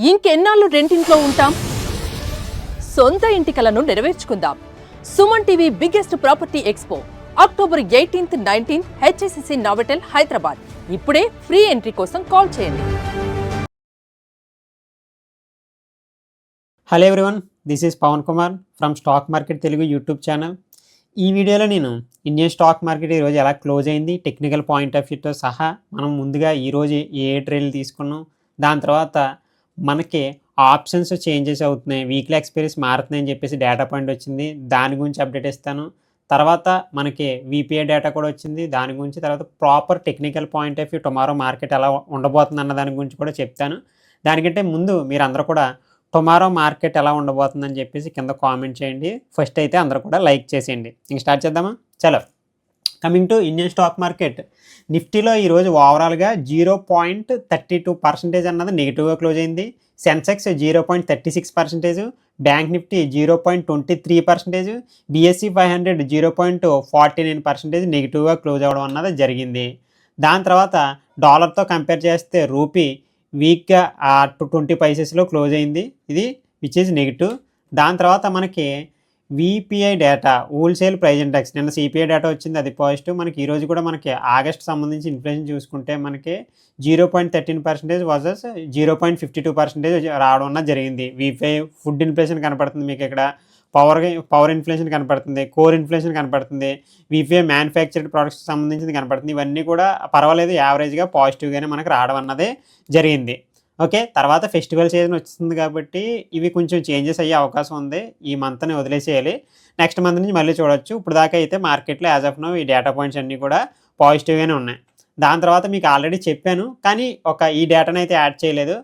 ఇంకెన్నాళ్ళు రెంటింట్లో ఉంటాం? సొంత ఇంటి కలను నెరవేర్చుకుందాం. Suman TV biggest property expo October 18th, 19th HSCC Novotel Hyderabad. ఇప్పుడే ఫ్రీ ఎంట్రీ కోసం కాల్ చేయండి. Hello everyone, this is Pavan Kumar from stock market Telugu YouTube channel. ఈ వీడియోలో నేను ఇండియన్ స్టాక్ మార్కెట్ ఈరోజు ఎలా క్లోజ్ అయింది, టెక్నికల్ పాయింట్ ఆఫ్ వ్యూతో సహా మనం ముందుగా ఈరోజు ఏ ట్రేడ్లు తీసుకున్నాం, దాని తర్వాత మనకి ఆప్షన్స్ చేంజెస్ అవుతున్నాయి, వీక్లీ ఎక్స్పైరీస్ మారుతున్నాయని చెప్పేసి డేటా పాయింట్ వచ్చింది, దాని గురించి అప్డేట్ ఇస్తాను. తర్వాత మనకి వీపీఐ డేటా కూడా వచ్చింది, దాని గురించి. తర్వాత proper technical point of view tomorrow market ఎలా ఉండబోతుంది అన్న దాని గురించి కూడా చెప్తాను. దానికంటే ముందు మీరు అందరూ కూడా టుమారో మార్కెట్ ఎలా ఉండబోతుందని చెప్పేసి కింద కామెంట్ చేయండి. ఫస్ట్ అయితే అందరూ కూడా లైక్ చేసేయండి. ఇంక స్టార్ట్ చేద్దామా? చలో, coming to Indian stock market. నిఫ్టీలో ఈరోజు ఓవరాల్గా 0.32% అన్నది నెగిటివ్గా క్లోజ్ అయింది. సెన్సెక్స్ 0.36%, బ్యాంక్ నిఫ్టీ 0.23%, బిఎస్సి 500 0.49% నెగిటివ్గా క్లోజ్ అవ్వడం అన్నది జరిగింది. దాని తర్వాత డాలర్తో కంపేర్ చేస్తే రూపీ వీక్గా 20 పైసెస్లో క్లోజ్ అయింది, ఇది విచ్ ఈజ్ నెగిటివ్. దాని తర్వాత మనకి వీపీఐ డేటా, హోల్సేల్ ప్రైస్ ఇండెక్స్, నిన్న సిపిఐ డేటా వచ్చింది, అది పాజిటివ్. మనకి ఈరోజు కూడా మనకి ఆగస్ట్ సంబంధించి ఇన్ఫ్లేషన్ చూసుకుంటే మనకి 0.13% వర్సెస్ 0.52% రావడం అన్నది జరిగింది. వీపీఐ ఫుడ్ ఇన్ఫ్లేషన్ కనపడుతుంది మీకు ఇక్కడ, పవర్ ఇన్ఫ్లేషన్ కనపడుతుంది, కోర్ ఇన్ఫ్లేషన్ కనపడుతుంది, వీపీఐ మ్యానుఫ్యాక్చర్డ్ ప్రొడక్ట్స్కి సంబంధించింది కనపడుతుంది. ఇవన్నీ కూడా పర్వాలేదు, యావరేజ్గా పాజిటివ్గానే మనకు రావడం అన్నదే జరిగింది. ఓకే, తర్వాత ఫెస్టివల్ సీజన్ వస్తుంది కాబట్టి ఇవి కొంచెం చేంజెస్ అయ్యే అవకాశం ఉంది. ఈ మంత్ని వదిలేసేయాలి, నెక్స్ట్ మంత్ నుంచి మళ్ళీ చూడొచ్చు. ఇప్పుడు దాకా అయితే మార్కెట్లో యాజ్ ఆఫ్ నో ఈ డేటా పాయింట్స్ అన్నీ కూడా పాజిటివ్గానే ఉన్నాయి. దాని తర్వాత మీకు ఆల్రెడీ చెప్పాను, కానీ ఈ డేటాను అయితే యాడ్ చేయలేదు.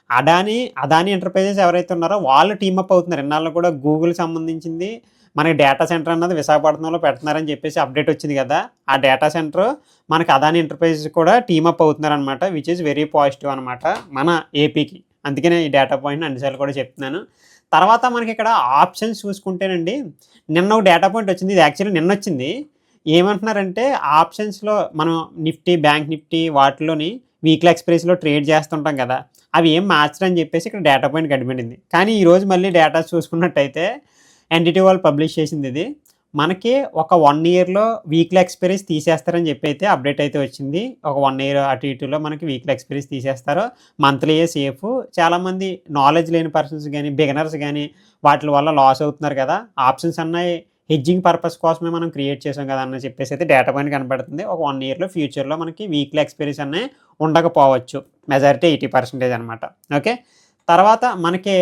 అదానీ ఎంటర్ప్రైజెస్ ఎవరైతే ఉన్నారో వాళ్ళు టీమప్ అవుతున్నారు. ఇన్నాళ్ళు కూడా గూగుల్ సంబంధించింది మనకి డేటా సెంటర్ అన్నది విశాఖపట్నంలో పెడుతున్నారని చెప్పేసి అప్డేట్ వచ్చింది కదా, ఆ డేటా సెంటర్ మనకి అదానీ ఎంటర్ప్రైజెస్ కూడా టీమప్ అవుతున్నారు అనమాట, విచ్ ఈజ్ వెరీ పాజిటివ్ అనమాట మన ఏపీకి. అందుకనే ఈ డేటా పాయింట్ అన్నిసార్లు కూడా చెప్తున్నాను. తర్వాత మనకి ఇక్కడ ఆప్షన్స్ చూసుకుంటేనండి, నిన్న ఒక డేటా పాయింట్ వచ్చింది, ఇది యాక్చువల్లీ నిన్న వచ్చింది. ఏమంటున్నారంటే ఆప్షన్స్లో మనం నిఫ్టీ, బ్యాంక్ నిఫ్టీ వాటిలోని వీక్లీ ఎక్స్పైరీస్లో ట్రేడ్ చేస్తుంటాం కదా, అవి ఏం మార్చరని చెప్పేసి ఇక్కడ డేటా పాయింట్ కనిపెట్టింది. కానీ ఈరోజు మళ్ళీ డేటా చూసుకున్నట్టయితే ఎన్డిటీ వాళ్ళు పబ్లిష్ చేసింది, ఇది మనకి ఒక 1 yearలో వీక్లీ ఎక్స్పైరీస్ తీసేస్తారని చెప్పి అయితే అప్డేట్ అయితే వచ్చింది. ఒక 1 year అటు ఇటులో మనకి వీక్లీ ఎక్స్పైరీస్ తీసేస్తారు, మంత్లీయే సేఫ్. చాలామంది నాలెడ్జ్ లేని పర్సన్స్ కానీ బిగినర్స్ కానీ వాటి వల్ల లాస్ అవుతున్నారు కదా, ఆప్షన్స్ అన్నాయి హెడ్జింగ్ పర్పస్ కోసమే మనం క్రియేట్ చేసాం కదా అని చెప్పేసి అయితే డేటా పాయింట్ కనపడుతుంది. ఒక 1 yearలో ఫ్యూచర్లో మనకి వీక్లీ ఎక్స్పైరీస్ అన్నీ ఉండకపోవచ్చు, మెజారిటీ 80% అనమాట. ఓకే, తర్వాత మనకి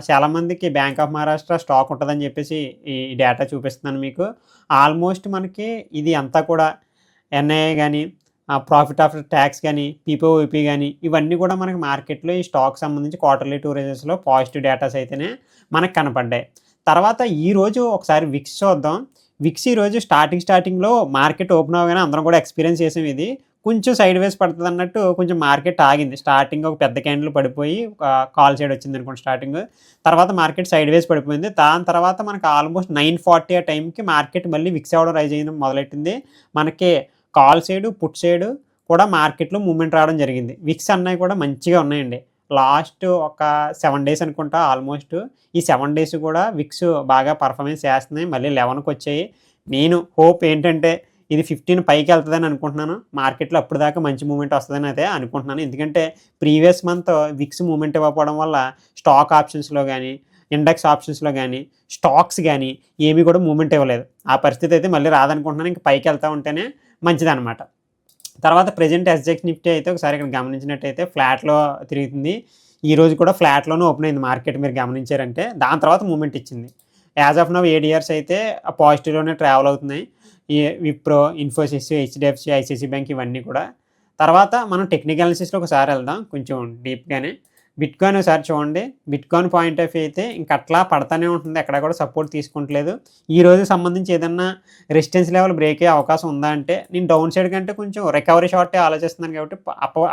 చాలామందికి బ్యాంక్ ఆఫ్ మహారాష్ట్ర స్టాక్ ఉంటుందని చెప్పేసి ఈ డేటా చూపిస్తున్నాను మీకు. ఆల్మోస్ట్ మనకి ఇది అంతా కూడా ఎన్ఐఏ కానీ, ప్రాఫిట్ ఆఫ్టర్ ట్యాక్స్ కానీ, పీపీఓపీ కానీ, ఇవన్నీ కూడా మనకి మార్కెట్లో ఈ స్టాక్ సంబంధించి క్వార్టర్లీ 2 రిజల్ట్స్లో పాజిటివ్ డేటాస్ అయితేనే మనకు కనపడ్డాయి. తర్వాత ఈరోజు ఒకసారి విక్స్ చూద్దాం. విక్స్ ఈరోజు స్టార్టింగ్లో మార్కెట్ ఓపెన్ అవ్వగానే అందరం కూడా ఎక్స్పీరియన్స్ చేసాం, ఇది కొంచెం సైడ్ వేస్ పడుతుంది అన్నట్టు కొంచెం మార్కెట్ ఆగింది. స్టార్టింగ్ ఒక పెద్ద క్యాండిల్ పడిపోయి కాల్ సైడ్ వచ్చింది అనుకోండి స్టార్టింగ్, తర్వాత మార్కెట్ సైడ్ వేస్ పడిపోయింది. దాని తర్వాత మనకి ఆల్మోస్ట్ 9:40 ఆ టైంకి మార్కెట్ మళ్ళీ విక్స్ అవ్వడం రైజ్ అయ్యడం మొదలెట్టింది. మనకి కాల్ సైడు పుట్ సైడు కూడా మార్కెట్లో మూవ్మెంట్ రావడం జరిగింది. విక్స్ అన్నవి కూడా మంచిగా ఉన్నాయండి. లాస్ట్ ఒక 7 days అనుకుంటా ఆల్మోస్ట్, ఈ 7 days కూడా విక్స్ బాగా పర్ఫార్మెన్స్ చేస్తున్నాయి, మళ్ళీ 11కి వచ్చాయి. నేను హోప్ ఏంటంటే ఇది 15 పైకి వెళ్తుందని అనుకుంటున్నాను. మార్కెట్లో అప్పుడు దాకా మంచి మూమెంట్ వస్తుందని అయితే అనుకుంటున్నాను. ఎందుకంటే ప్రీవియస్ మంత్ విక్స్ మూమెంట్ ఇవ్వకపోవడం వల్ల స్టాక్ ఆప్షన్స్లో కానీ, ఇండెక్స్ ఆప్షన్స్లో కానీ, స్టాక్స్ కానీ ఏమీ కూడా మూమెంట్ ఇవ్వలేదు. ఆ పరిస్థితి అయితే మళ్ళీ రాదనుకుంటున్నాను, ఇంక పైకి వెళ్తూ ఉంటేనే మంచిదన్నమాట. తర్వాత ప్రజెంట్ ఎస్జెక్స్ నిఫ్టీ అయితే ఒకసారి ఇక్కడ గమనించినట్టయితే ఫ్లాట్లో తిరుగుతుంది. ఈరోజు కూడా ఫ్లాట్లోనే ఓపెన్ అయింది మార్కెట్, మీరు గమనించారంటే. దాని తర్వాత మూమెంట్ ఇచ్చింది. యాజ్ ఆఫ్ నవ్ ఏడిఆర్స్ అయితే పాజిటివ్లోనే ట్రావెల్ అవుతున్నాయి, ఈ Wipro, Infosys, HDFC, ICICI bank ఇవన్నీ కూడా. తర్వాత మనం టెక్నికల్ అనాలిసిస్లో ఒకసారి వెళ్దాం కొంచెం డీప్గానే. బిట్కాయిన్ ఒకసారి చూడండి. బిట్కాయిన్ పాయింట్ ఆఫ్ వ్యూ అయితే ఇంక అట్లా పడతానే ఉంటుంది, ఎక్కడ కూడా సపోర్ట్ తీసుకుంటలేదు. ఈ రోజు సంబంధించి ఏదన్నా రెసిస్టెన్స్ లెవెల్ బ్రేక్ అయ్యే అవకాశం ఉందా అంటే నేను డౌన్ సైడ్ కంటే కొంచెం రికవరీ షార్టే ఆలోచిస్తున్నాను కాబట్టి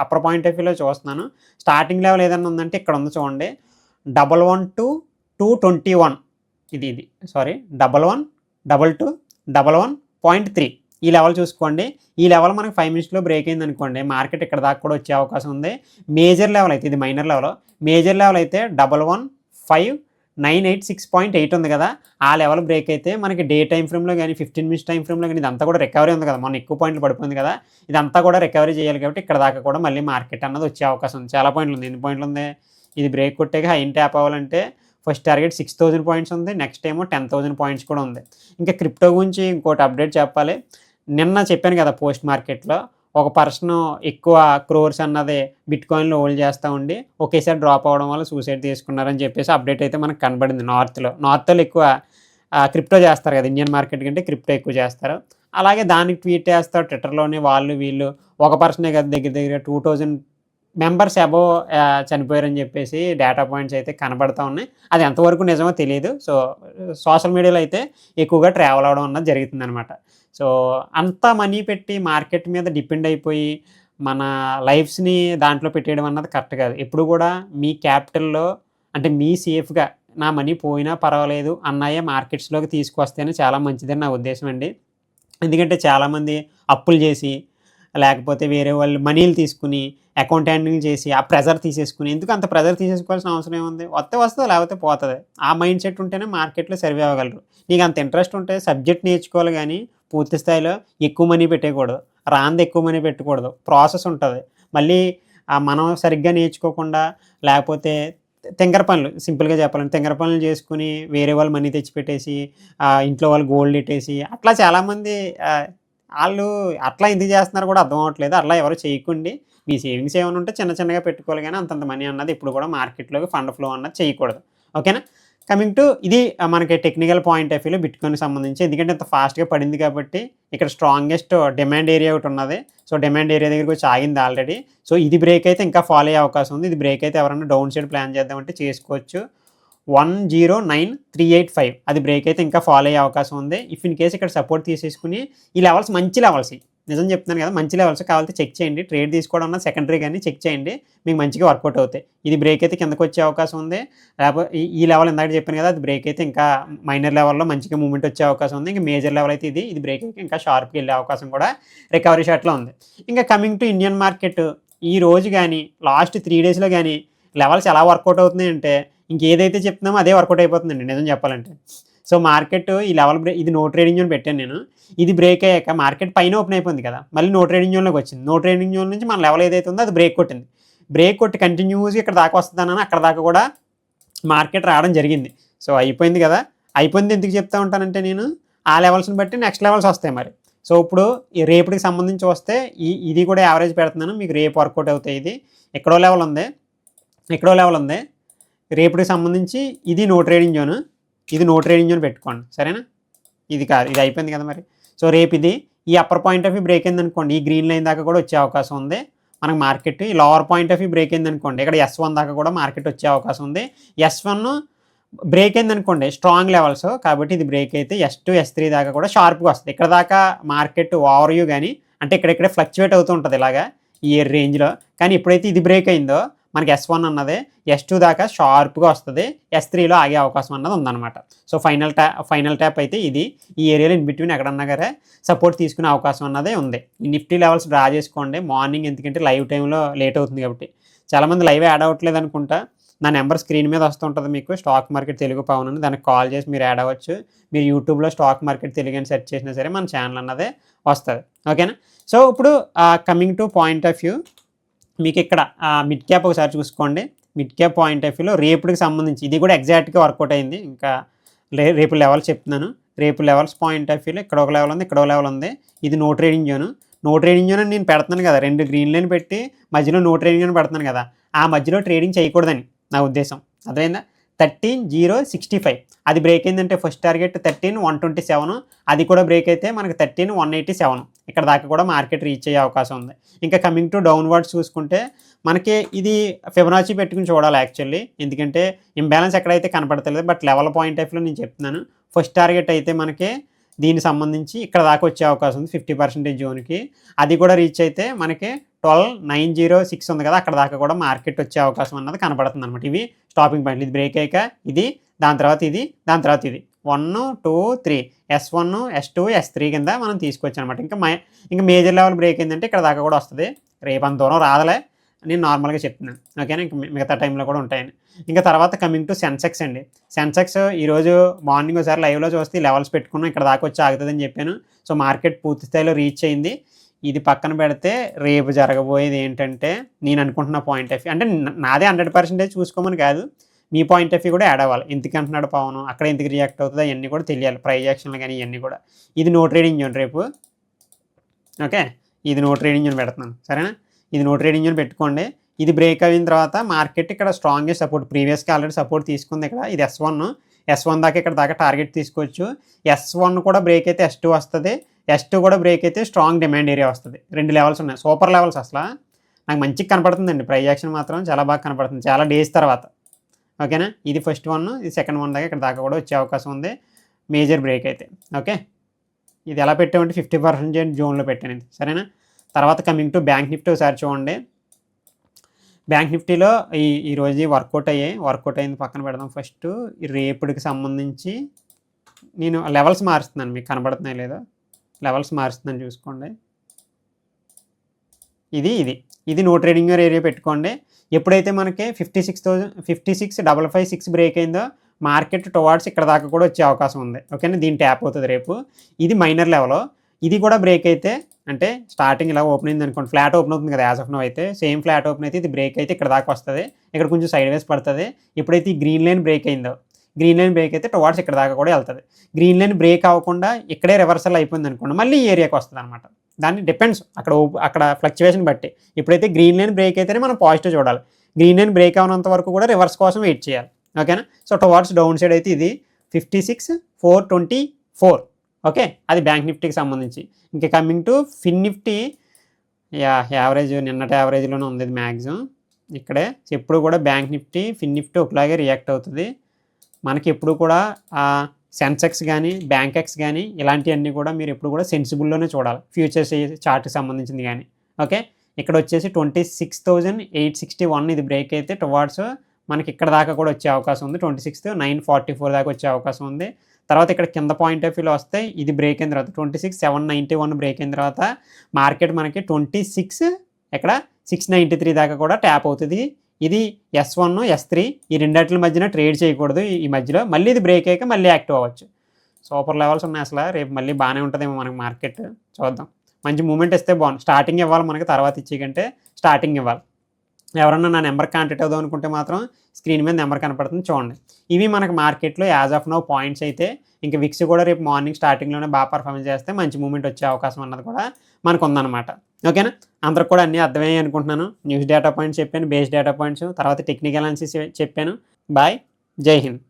అప్పర్ పాయింట్ ఆఫ్ వ్యూలో చూస్తున్నాను. స్టార్టింగ్ లెవెల్ ఏదన్నా ఉందంటే ఇక్కడ ఉంది చూడండి, 11 to 221, ఇది 11 22 11.3 ఈ లెవెల్ చూసుకోండి. ఈ లెవెల్ మనకి 5 మినిట్స్లో బ్రేక్ అయింది అనుకోండి, మార్కెట్ ఇక్కడ దాకా కూడా వచ్చే అవకాశం ఉంది. మేజర్ లెవెల్ అయితే ఇది మైనర్ లెవెల్, మేజర్ లెవెల్ అయితే 115,986.8 ఉంది కదా, ఆ లెవెల్ బ్రేక్ అయితే మనకి డే టైం ఫ్రేమ్లో కానీ 15 మినిట్స్ టైం ఫ్రేమ్లో కానీ ఇదంతా కూడా రికవరీ ఉంది కదా, మొన్న ఎక్కువ పాయింట్లు పడిపోయింది కదా, ఇదంతా కూడా రికవరీ చేయాలి కాబట్టి ఇక్కడ దాకా కూడా మళ్ళీ మార్కెట్ అన్నది వచ్చే అవకాశం ఉంది. చాలా పాయింట్లు ఉంది. ఎన్ని పాయింట్లు ఉంది? ఇది బ్రేక్ కొట్టాక హై ట్యాప్ అవ్వాలంటే ఫస్ట్ టార్గెట్ 6,000 పాయింట్స్ ఉంది, నెక్స్ట్ ఏమో 10,000 పాయింట్స్ కూడా ఉంది. ఇంకా క్రిప్టో గురించి ఇంకోటి అప్డేట్ చెప్పాలి. నిన్న చెప్పాను కదా, పోస్ట్ మార్కెట్లో ఒక పర్సన్ ఎక్కువ క్రోర్స్ అన్నది బిట్కాయిన్లో హోల్డ్ చేస్తూ ఉండి ఒకేసారి డ్రాప్ అవ్వడం వల్ల సూసైడ్ తీసుకున్నారని చెప్పేసి అప్డేట్ అయితే మనకు కనబడింది. నార్త్లో ఎక్కువ క్రిప్టో చేస్తారు కదా, ఇండియన్ మార్కెట్ కంటే క్రిప్టో ఎక్కువ చేస్తారు. అలాగే దానికి ట్వీట్ చేస్తారు ట్విట్టర్లోనే, వాళ్ళు వీళ్ళు ఒక పర్సనే కదా దగ్గర 2,000 మెంబర్స్ అబోవ్ చనిపోయారని చెప్పేసి డేటా పాయింట్స్ అయితే కనబడతా ఉన్నాయి. అది ఎంతవరకు నిజమో తెలియదు. సో సోషల్ మీడియాలో అయితే ఎక్కువగా ట్రావెల్ అవ్వడం అన్నది జరుగుతుందనమాట. సో అంత మనీ పెట్టి మార్కెట్ మీద డిపెండ్ అయిపోయి మన లైఫ్స్ని దాంట్లో పెట్టేయడం అన్నది కరెక్ట్ కాదు. ఎప్పుడు కూడా మీ క్యాపిటల్లో అంటే మీ సేఫ్గా నా మనీ పోయినా పర్వాలేదు అన్నయ్య మార్కెట్స్లోకి తీసుకొస్తేనే చాలా మంచిదని నా ఉద్దేశం అండి. ఎందుకంటే చాలామంది అప్పులు చేసి లేకపోతే వేరే వాళ్ళు మనీలు తీసుకుని అకౌంట్ హ్యాండింగ్ చేసి ఆ ప్రెజర్ తీసేసుకుని, ఎందుకు అంత ప్రెజర్ తీసేసుకోవాల్సిన అవసరం ఏముంది? వస్తుంది లేకపోతే పోతుంది. ఆ మైండ్ సెట్ ఉంటేనే మార్కెట్లో సర్వే అవ్వగలరు. నీకు అంత ఇంట్రెస్ట్ ఉంటే సబ్జెక్ట్ నేర్చుకోవాలి కానీ పూర్తి స్థాయిలో ఎక్కువ మనీ పెట్టేయకూడదు, రాంది ఎక్కువ మనీ పెట్టకూడదు. ప్రాసెస్ ఉంటుంది. మళ్ళీ మనం సరిగ్గా నేర్చుకోకుండా లేకపోతే తింగర పనులు, సింపుల్గా చెప్పాలంటే తింగర పనులు చేసుకుని వేరే వాళ్ళు మనీ తెచ్చిపెట్టేసి ఇంట్లో వాళ్ళు గోల్డ్ పెట్టేసి అట్లా చాలామంది వాళ్ళు అట్లా ఎందుకు చేస్తున్నారు కూడా అర్థం అవ్వట్లేదు. అట్లా ఎవరు చేయకండి. మీ సేవింగ్స్ ఏమైనా ఉంటే చిన్నగా పెట్టుకోవాలి కానీ అంతంత మనీ అన్నది ఇప్పుడు కూడా మార్కెట్లోకి ఫండ్ ఫ్లో అన్నది చేయకూడదు. ఓకేనా? కమింగ్ టు ఇది మనకి టెక్నికల్ పాయింట్ ఆఫ్ వ్యూలో బిట్కాయిన్ సంబంధించి, ఎందుకంటే ఇంత ఫాస్ట్గా పడింది కాబట్టి ఇక్కడ స్ట్రాంగెస్ట్ డిమాండ్ ఏరియా ఒకటి ఉన్నది. సో డిమాండ్ ఏరియా దగ్గరికి వచ్చి ఆగింది ఆల్రెడీ. సో ఇది బ్రేక్ అయితే ఇంకా ఫాలో అయ్యే అవకాశం ఉంది. ఇది బ్రేక్ అయితే ఎవరైనా డౌన్ సైడ్ ప్లాన్ చేద్దామంటే చేసుకోవచ్చు. 109,385 అది బ్రేక్ అయితే ఇంకా ఫాలో అయ్యే అవకాశం ఉంది. ఇఫ్ ఇన్ కేసు ఇక్కడ సపోర్ట్ తీసేసుకుని ఈ లెవెల్స్ మంచి లెవెల్స్, నిజం చెప్తున్నాను కదా, మంచి లెవెల్స్ కావాలంటే చెక్ చేయండి. ట్రేడ్ తీసుకోవడం అన్న సెకండరీ కానీ చెక్ చేయండి, మీకు మంచిగా వర్కౌట్ అవుతాయి. ఇది బ్రేక్ అయితే కిందకు వచ్చే అవకాశం ఉంది. లేకపోతే ఈ లెవెల్ ఇందాక చెప్పాను కదా, అది బ్రేక్ అయితే ఇంకా మైనర్ లెవెల్లో మంచిగా మూవ్మెంట్ వచ్చే అవకాశం ఉంది. ఇంకా మేజర్ లెవెల్ అయితే ఇది బ్రేక్ అయితే ఇంకా షార్ప్కి వెళ్ళే అవకాశం కూడా రికవరీ షాట్లో ఉంది. ఇంకా కమింగ్ టు ఇండియన్ మార్కెట్, ఈ రోజు కానీ లాస్ట్ 3 డేస్లో కానీ లెవెల్స్ ఎలా వర్కౌట్ అవుతున్నాయంటే ఇంకేదైతే చెప్తున్నామో అదే వర్కౌట్ అయిపోతుందండి నిజం చెప్పాలంటే. సో మార్కెట్ ఈ లెవెల్ బ్రేక్, ఇది నో ట్రేడింగ్ జోన్ పెట్టాను నేను. ఇది బ్రేక్ అయ్యాక మార్కెట్ పైన ఓపెన్ అయిపోయింది కదా, మళ్ళీ నో ట్రేడింగ్ జోన్లోకి వచ్చింది. నో ట్రేడింగ్ జోన్ నుంచి మన లెవెల్ ఏదైతే ఉందో అది బ్రేక్ కొట్టింది. బ్రేక్ కొట్టి కంటిన్యూస్గా ఇక్కడ దాకా వస్తుందని అక్కడ దాకా కూడా మార్కెట్ రావడం జరిగింది. సో అయిపోయింది కదా, అయిపోయింది ఎందుకు చెప్తా ఉంటానంటే నేను ఆ లెవెల్స్ని బట్టి నెక్స్ట్ లెవెల్స్ వస్తాయి మరి. సో ఇప్పుడు ఈ రేపటికి సంబంధించి వస్తే ఇది కూడా యావరేజ్ పెడుతున్నాను, మీకు రేపు వర్కౌట్ అవుతాయి. ఇది ఎక్కడో లెవెల్ ఉంది, ఎక్కడో లెవెల్ ఉంది. రేపటికి సంబంధించి ఇది నో ట్రేడింగ్ జోన్, ఇది నో ట్రేడింగ్ జోన్ పెట్టుకోండి, సరేనా? ఇది కాదు, ఇది అయిపోయింది కదా మరి. సో రేపు ఇది ఈ upper point of view break అయింది అనుకోండి, ఈ గ్రీన్ లైన్ దాకా కూడా వచ్చే అవకాశం ఉంది మనకు మార్కెట్. ఈ lower point of view break అయింది అనుకోండి, ఇక్కడ S1 దాకా కూడా మార్కెట్ వచ్చే అవకాశం ఉంది. S1 బ్రేక్ అయింది అనుకోండి, స్ట్రాంగ్ లెవెల్స్ కాబట్టి ఇది బ్రేక్ అయితే S2 S3 దాకా కూడా షార్ప్గా వస్తుంది. ఇక్కడ దాకా మార్కెట్ ఓవర్ వ్యూ కానీ అంటే ఇక్కడెక్కడే ఫ్లక్చువేట్ అవుతూ ఉంటుంది ఇలాగా ఈ రేంజ్లో. కానీ ఎప్పుడైతే ఇది బ్రేక్ అయిందో మనకి S1 అన్నది S2 దాకా షార్ప్గా వస్తుంది, S3లో ఆగే అవకాశం అన్నది ఉందన్నమాట. సో ఫైనల్ ట్యాప్ అయితే ఇది ఈ ఏరియాలో ఇన్ బిట్వీన్ ఎక్కడన్నా కదా సపోర్ట్ తీసుకునే అవకాశం అన్నదే ఉంది. ఈ నిఫ్టీ లెవెల్స్ డ్రా చేసుకోండి మార్నింగ్, ఎందుకంటే లైవ్ టైంలో లేట్ అవుతుంది కాబట్టి. చాలామంది లైవ్ యాడ్ అవ్వట్లేదు అనుకుంటా. నా నెంబర్ స్క్రీన్ మీద వస్తుంటుంది మీకు, స్టాక్ మార్కెట్ తెలుగు పవన్ అని, దానికి కాల్ చేసి మీరు యాడ్ అవ్వచ్చు. మీరు యూట్యూబ్లో స్టాక్ మార్కెట్ తెలుగు అని సెర్చ్ చేసినా సరే మన ఛానల్ అన్నదే వస్తుంది. ఓకేనా? సో ఇప్పుడు coming to point of view, మీకు ఇక్కడ మిడ్ క్యాప్ ఒకసారి చూసుకోండి. మిడ్ క్యాప్ పాయింట్ ఆఫ్ వ్యూలో రేపుడికి సంబంధించి ఇది కూడా ఎగ్జాక్ట్గా వర్కౌట్ అయింది. ఇంకా రేపు లెవెల్స్ చెప్తున్నాను. రేపు లెవెల్స్ పాయింట్ ఆఫ్ వ్యూలో ఇక్కడ ఒక లెవెల్ ఉంది, ఇక్కడ ఒక లెవెల్ ఉంది. ఇది no trading zone. No trading zone అని నేను పెడుతున్నాను కదా, 2 గ్రీన్ లైన్ పెట్టి మధ్యలో నో ట్రేడింగ్ జోన్ పెడుతున్నాను కదా, ఆ మధ్యలో ట్రేడింగ్ చేయకూడదని నా ఉద్దేశం. అర్థమైందా? 13,065 అది బ్రేక్ అయిందంటే ఫస్ట్ టార్గెట్ 13,127, అది కూడా బ్రేక్ అయితే మనకి 13,187 ఇక్కడ దాకా కూడా మార్కెట్ రీచ్ అయ్యే అవకాశం ఉంది. ఇంకా కమింగ్ టు డౌన్వర్డ్స్ చూసుకుంటే మనకి ఇది ఫిబొనాచి పెట్టుకుని చూడాలి యాక్చువల్లీ, ఎందుకంటే ఇంబ్యాలెన్స్ ఎక్కడైతే కనపడతలేదు. బట్ లెవెల్ పాయింట్ ఆఫ్ వ్యూలో నేను చెప్తున్నాను, ఫస్ట్ టార్గెట్ అయితే మనకి దీనికి సంబంధించి ఇక్కడ దాకా వచ్చే అవకాశం ఉంది 50% జోన్కి. అది కూడా రీచ్ అయితే మనకి 12,906 ఉంది కదా, అక్కడ దాకా కూడా మార్కెట్ వచ్చే అవకాశం అన్నది కనపడుతుంది అనమాట. ఇవి స్టాపింగ్ పాయింట్లు. ఇది బ్రేక్ అయ్యాక ఇది, దాని తర్వాత ఇది, దాని తర్వాత ఇది. 1 2 3 S1 S2 S3 కింద మనం తీసుకోవచ్చు అనమాట. ఇంకా మేజర్ లెవెల్ బ్రేక్ ఏంటంటే ఇక్కడ దాకా కూడా వస్తుంది. రేపు అంత దూరం రాదలే, నేను నార్మల్గా చెప్తున్నాను. ఓకేనా, ఇంకా మిగతా టైంలో కూడా ఉంటాయని. ఇంకా తర్వాత కమింగ్ టు సెన్సెక్స్ అండి. సెన్సెక్స్ ఈరోజు మార్నింగ్ ఒకసారి లైవ్లో చూస్తే లెవెల్స్ పెట్టుకున్నాం, ఇక్కడ దాకా వచ్చి ఆగుతుందని చెప్పాను. సో మార్కెట్ పూర్తి స్థాయిలో రీచ్ అయింది. ఇది పక్కన పెడితే రేపు జరగబోయేది ఏంటంటే, నేను అనుకుంటున్న పాయింట్ ఆఫ్ వ్యూ అంటే నాదే 100% చూసుకోమని కాదు, మీ పాయింట్ ఆఫ్ వ్యూ కూడా యాడ్ అవ్వాలి. ఎందుకు అంటున్నాడు పవన్, అక్కడ ఎందుకు రియాక్ట్ అవుతుందో అవన్నీ కూడా తెలియాలి, ప్రైజ్ యాక్షన్లు కానీ ఇవన్నీ కూడా. ఇది నో ట్రేడింగ్ జోన్ రేపు. ఓకే, ఇది నో ట్రేడింగ్ జోన్ పెడుతున్నాను, సరేనా. ఇది నో ట్రేడింగ్ జోన్ పెట్టుకోండి. ఇది బ్రేక్ అయిన తర్వాత మార్కెట్ ఇక్కడ స్ట్రాంగెస్ట్ సపోర్ట్, ప్రీవియస్గా ఆల్రెడీ సపోర్ట్ తీసుకుంది ఇక్కడ. ఇది S1 దాకా ఇక్కడ దాకా టార్గెట్ తీసుకోవచ్చు. S1 కూడా బ్రేక్ అయితే S2 వస్తుంది, S2 కూడా బ్రేక్ అయితే స్ట్రాంగ్ డిమాండ్ ఏరియా వస్తుంది. 2 లెవెల్స్ ఉన్నాయి, సూపర్ లెవెల్స్. అసలు నాకు మంచిగా కనపడుతుందండి, ప్రైజ్ యాక్షన్ మాత్రం చాలా బాగా కనపడుతుంది చాలా డేస్ తర్వాత. ఓకేనా, ఇది ఫస్ట్ వన్, ఇది సెకండ్ వన్ దాకా ఇక్కడ దాకా కూడా వచ్చే అవకాశం ఉంది మేజర్ బ్రేక్ అయితే. ఓకే, ఇది ఎలా పెట్టామంటే 50% జోన్లో పెట్టాను ఇది, సరేనా. తర్వాత కమింగ్ టు బ్యాంక్ నిఫ్టీ ఒకసారి చూడండి. బ్యాంక్ నిఫ్టీలో ఈరోజు వర్కౌట్ అయింది పక్కన పెడదాం. ఫస్ట్ ఈ రేపుడికి సంబంధించి నేను లెవెల్స్ మారుస్తున్నాను, మీకు కనబడుతున్నాయి లేదా లెవెల్స్ మారుస్తున్నాను చూసుకోండి. ఇది నో ట్రేడింగ్ ఏరియా పెట్టుకోండి. ఎప్పుడైతే మనకి 56,556 బ్రేక్ అయిందో మార్కెట్ టువార్డ్స్ ఇక్కడ దాకా కూడా వచ్చే అవకాశం ఉంది. ఓకేనా, దీని ట్యాప్ అవుతుంది రేపు. ఇది మైనర్ లెవెల్. ఇది కూడా బ్రేక్ అయితే అంటే స్టార్టింగ్ ఇలా ఓపెన్ అయింది అనుకోండి, ఫ్లాట్ ఓపెన్ అవుతుంది కదా యాజ్ ఆఫ్ నో అయితే, సేమ్ ఫ్లాట్ ఓపెన్ అయితే ఇది బ్రేక్ అయితే ఇక్కడ దాకా వస్తుంది, ఇక్కడ కొంచెం సైడ్ వేస్ పడుతుంది. ఎప్పుడైతే ఈ గ్రీన్ లైన్ బ్రేక్ అయిందో, గ్రీన్ లైన్ బ్రేక్ అయితే టువార్డ్స్ ఇక్కడ దాకా కూడా వెళ్తుంది. గ్రీన్ లైన్ బ్రేక్ అవ్వకుండా ఇక్కడే రివర్సల్ అయిపోయింది అనుకోండి, మళ్ళీ ఈ ఏరియాకి వస్తుంది అనమాట. దాన్ని డిపెండ్స్ అక్కడ ఫ్లక్చువేషన్ బట్టి. ఇప్పుడైతే గ్రీన్ లైన్ బ్రేక్ అయితేనే మనం పాజిటివ్ చూడాలి, గ్రీన్ లైన్ బ్రేక్ అవ్వనంత వరకు కూడా రివర్స్ కోసం వెయిట్ చేయాలి. ఓకేనా, సో టువార్డ్స్ డౌన్ సైడ్ అయితే ఇది 56,424. ఓకే, అది బ్యాంక్ నిఫ్టీకి సంబంధించి. ఇంకా coming to fin Nifty, average నిన్నటి యావరేజ్లోనే ఉంది ఇది మ్యాక్సిమం ఇక్కడే. ఎప్పుడు కూడా బ్యాంక్ నిఫ్టీ ఫిన్ నిఫ్టీ ఒకలాగే రియాక్ట్ అవుతుంది మనకి. ఎప్పుడు కూడా సెన్సెక్స్ కానీ బ్యాంకెక్స్ కానీ ఇలాంటివన్నీ కూడా మీరు ఎప్పుడు కూడా సెన్సిబుల్లోనే చూడాలి, ఫ్యూచర్స్ చార్ట్కి సంబంధించింది కానీ. ఓకే, ఇక్కడ వచ్చేసి 26,861 ఇది బ్రేక్ అయితే టువార్డ్స్ మనకి ఇక్కడ దాకా కూడా వచ్చే అవకాశం ఉంది. 26,944 దాకా వచ్చే అవకాశం ఉంది. తర్వాత ఇక్కడ కింద పాయింట్ ఆఫ్ వ్యూలో వస్తే ఇది బ్రేక్ అయిన తర్వాత 26,791 బ్రేక్ అయిన తర్వాత మార్కెట్ మనకి 26,693 దాకా కూడా ట్యాప్ అవుతుంది. ఇది S1 S3 ఈ రెండిట్ల మధ్యన ట్రేడ్ చేయకూడదు ఈ మధ్యలో. మళ్ళీ ఇది బ్రేక్ అయ్యాక మళ్ళీ యాక్టివ్ అవ్వచ్చు. సూపర్ లెవెల్స్ ఉన్నాయి అసలు. రేపు మళ్ళీ బాగానే ఉంటుందేమో మనకి మార్కెట్, చూద్దాం. మంచి మూమెంట్ ఇస్తే బాగుంది. స్టార్టింగ్ ఇవ్వాలి మనకి, తర్వాత ఇచ్చేకంటే స్టార్టింగ్ ఇవ్వాలి. ఎవరన్నా నా నెంబర్ కాంటాక్ట్ అవుదాం అనుకుంటే మాత్రం స్క్రీన్ మీద నెంబర్ కనపడుతుంది చూడండి. ఇవి మనకు మార్కెట్లో యాజ్ ఆఫ్ నౌ పాయింట్స్ అయితే. ఇంకా విక్స్ కూడా రేపు మార్నింగ్ స్టార్టింగ్లోనే బాగా పర్ఫార్మెన్స్ చేస్తే మంచి మూమెంట్ వచ్చే అవకాశం అన్నది కూడా మనకు ఉందన్నమాట. ఓకేనా, అందరికి కూడా అన్నీ అర్థమయ్యాయి అనుకుంటున్నాను. న్యూస్ డేటా పాయింట్స్ చెప్పాను, బేస్ డేటా పాయింట్స్, తర్వాత టెక్నికల్ అనాలిసిస్ చెప్పాను. బాయ్, జై హింద్.